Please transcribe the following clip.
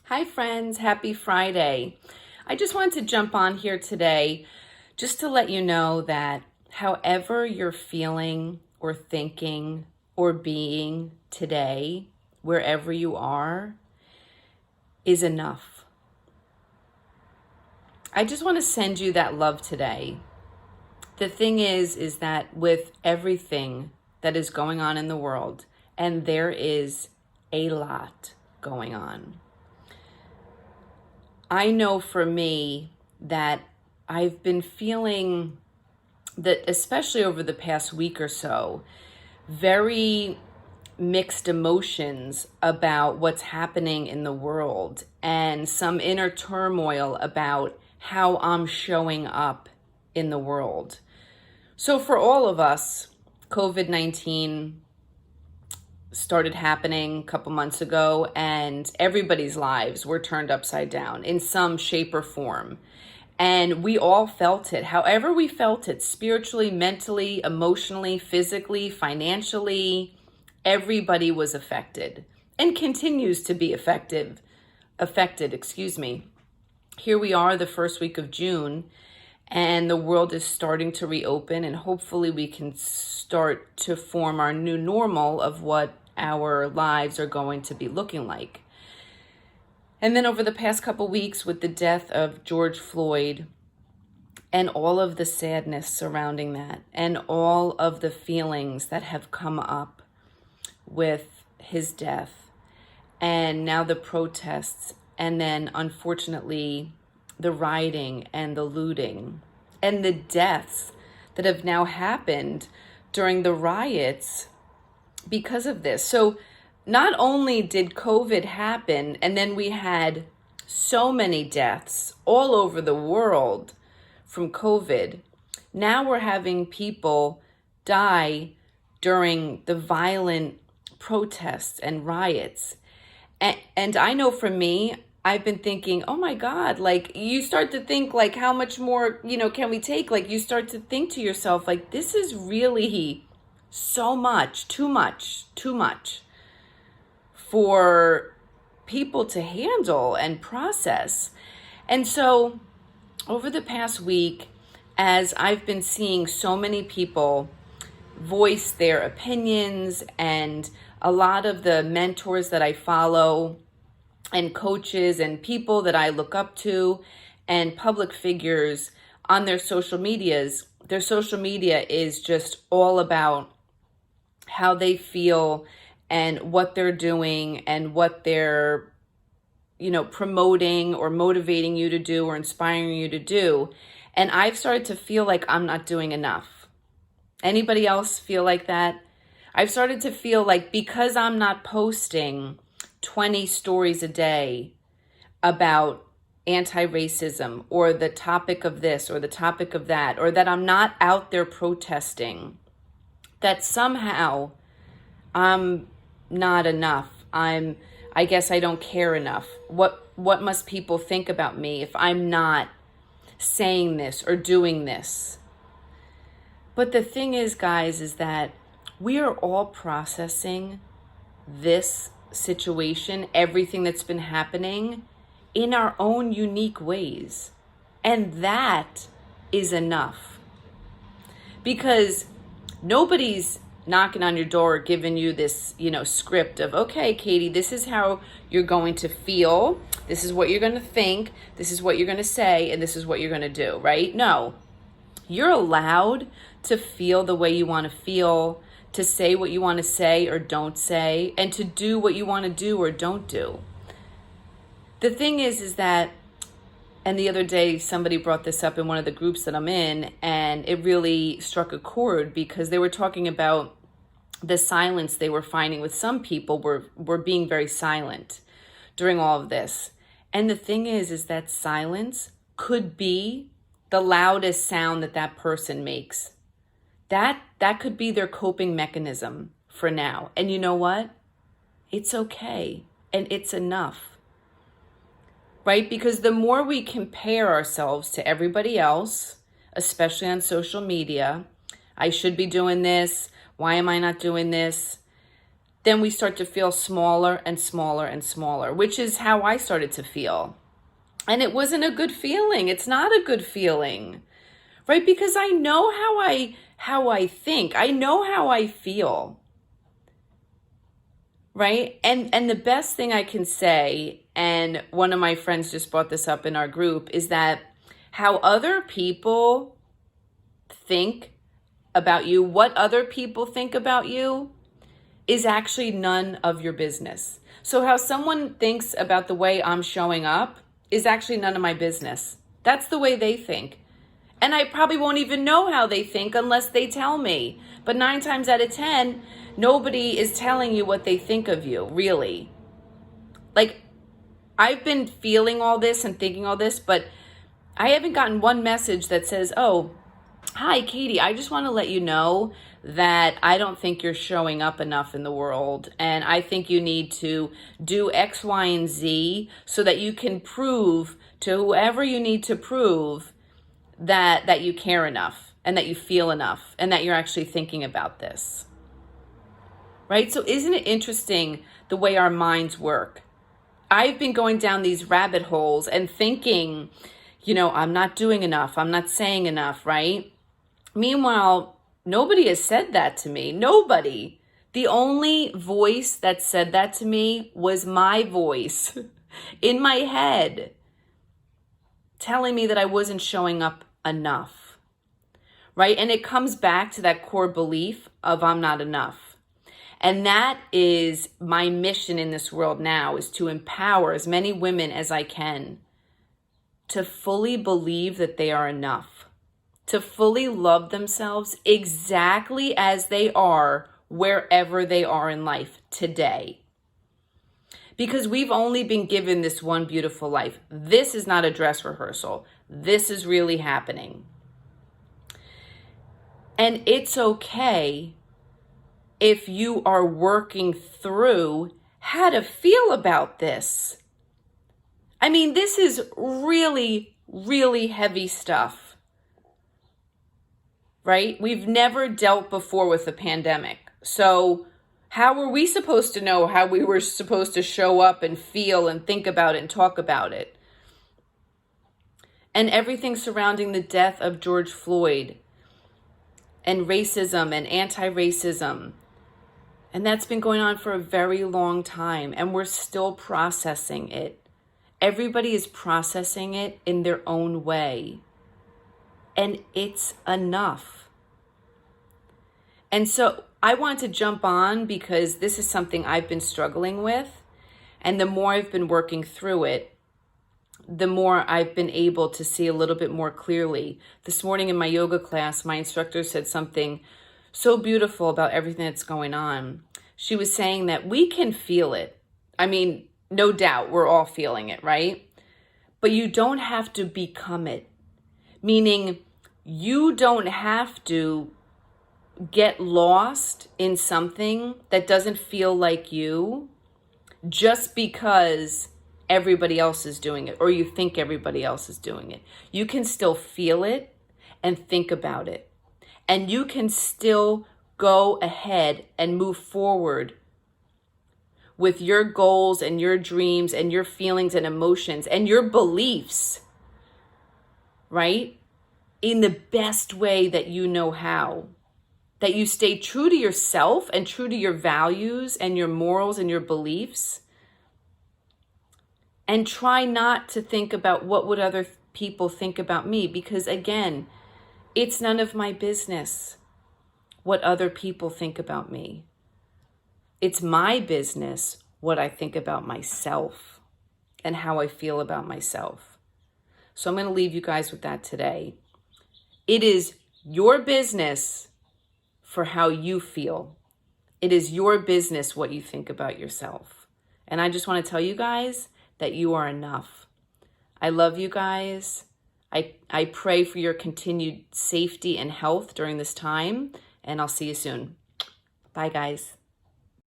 Hi friends, happy Friday. I just wanted to jump on here today just to let you know that however you're feeling or thinking or being today, wherever you are, is enough. I just want to send you that love today. The thing is that with everything that is going on in the world, and there is a lot going on, I know for me that I've been feeling that, especially over the past week or so, very mixed emotions about what's happening in the world and some inner turmoil about how I'm showing up in the world. So, for all of us, COVID 19 started happening a couple months ago, and everybody's lives were turned upside down in some shape or form. And we all felt it, however, we felt it spiritually, mentally, emotionally, physically, financially. Everybody was affected and continues to be affected, excuse me. Here we are, the first week of June, and the world is starting to reopen, and hopefully we can start to form our new normal of what our lives are going to be looking like. And then over the past couple weeks, with the death of George Floyd and all of the sadness surrounding that and all of the feelings that have come up with his death, and now the protests, and then unfortunately the rioting and the looting and the deaths that have now happened during the riots because of this. So not only did COVID happen, and then we had so many deaths all over the world from COVID, now we're having people die during the violent protests and riots. And I know for me, I've been thinking, oh my God, like you start to think like how much more, can we take? Like you start to think to yourself, like this is really so much, too much for people to handle and process. And so over the past week, as I've been seeing so many people voice their opinions, and a lot of the mentors that I follow and coaches and people that I look up to and public figures on their social media is just all about how they feel and what they're doing and what they're promoting or motivating you to do or inspiring you to do. And I've started to feel like I'm not doing enough. Anybody else feel like that? I've started to feel like because I'm not posting 20 stories a day about anti-racism or the topic of this or the topic of that, or that I'm not out there protesting, that somehow I'm not enough. I guess I don't care enough. What must people think about me if I'm not saying this or doing this? But the thing is, guys, is that we are all processing this situation, everything that's been happening, in our own unique ways. And that is enough. Because nobody's knocking on your door giving you this, script of, okay, Katie, this is how you're going to feel. This is what you're going to think. This is what you're going to say. And this is what you're going to do, right? No. You're allowed to feel the way you want to feel, to say what you want to say or don't say, and to do what you want to do or don't do. The thing is that, and the other day somebody brought this up in one of the groups that I'm in, and it really struck a chord because they were talking about the silence they were finding with some people were being very silent during all of this. And the thing is that silence could be the loudest sound that person makes. That could be their coping mechanism for now. And you know what? It's okay. And it's enough. Right? Because the more we compare ourselves to everybody else, especially on social media, I should be doing this. Why am I not doing this? then we start to feel smaller and smaller and smaller, which is how I started to feel. And it wasn't a good feeling. It's not a good feeling, right? Because I know how I think. I know how I feel, right? And the best thing I can say, and one of my friends just brought this up in our group, is that how other people think about you, what other people think about you, is actually none of your business. So how someone thinks about the way I'm showing up is actually none of my business. That's the way they think. And I probably won't even know how they think unless they tell me. But 9 times out of 10, nobody is telling you what they think of you, really. Like, I've been feeling all this and thinking all this, but I haven't gotten one message that says, oh, hi, Katie, I just want to let you know that I don't think you're showing up enough in the world. And I think you need to do X, Y, and Z so that you can prove to whoever you need to prove that you care enough and that you feel enough and that you're actually thinking about this. Right? So isn't it interesting the way our minds work? I've been going down these rabbit holes and thinking, I'm not doing enough. I'm not saying enough, right? Meanwhile, nobody has said that to me. Nobody. The only voice that said that to me was my voice in my head, telling me that I wasn't showing up enough, right? And it comes back to that core belief of I'm not enough. And that is my mission in this world now, is to empower as many women as I can to fully believe that they are enough, to fully love themselves exactly as they are, wherever they are in life today. Because we've only been given this one beautiful life. This is not a dress rehearsal. This is really happening. And it's okay if you are working through how to feel about this. I mean, this is really, really heavy stuff, right? We've never dealt before with a pandemic. So how were we supposed to know how we were supposed to show up and feel and think about it and talk about it? And everything surrounding the death of George Floyd and racism and anti-racism. And that's been going on for a very long time, and we're still processing it. Everybody is processing it in their own way. And it's enough. And so I wanted to jump on because this is something I've been struggling with. And the more I've been working through it, the more I've been able to see a little bit more clearly. This morning in my yoga class, my instructor said something so beautiful about everything that's going on. She was saying that we can feel it. I mean, no doubt we're all feeling it, right? But you don't have to become it. Meaning you don't have to get lost in something that doesn't feel like you just because everybody else is doing it or you think everybody else is doing it. You can still feel it and think about it. And you can still go ahead and move forward with your goals and your dreams and your feelings and emotions and your beliefs, right? In the best way that you know how. That you stay true to yourself and true to your values and your morals and your beliefs. And try not to think about what would other people think about me, because again, it's none of my business what other people think about me. It's my business what I think about myself and how I feel about myself. So I'm going to leave you guys with that today. It is your business for how you feel. It is your business what you think about yourself. And I just want to tell you guys that you are enough. I love you guys. I pray for your continued safety and health during this time, and I'll see you soon. Bye, guys.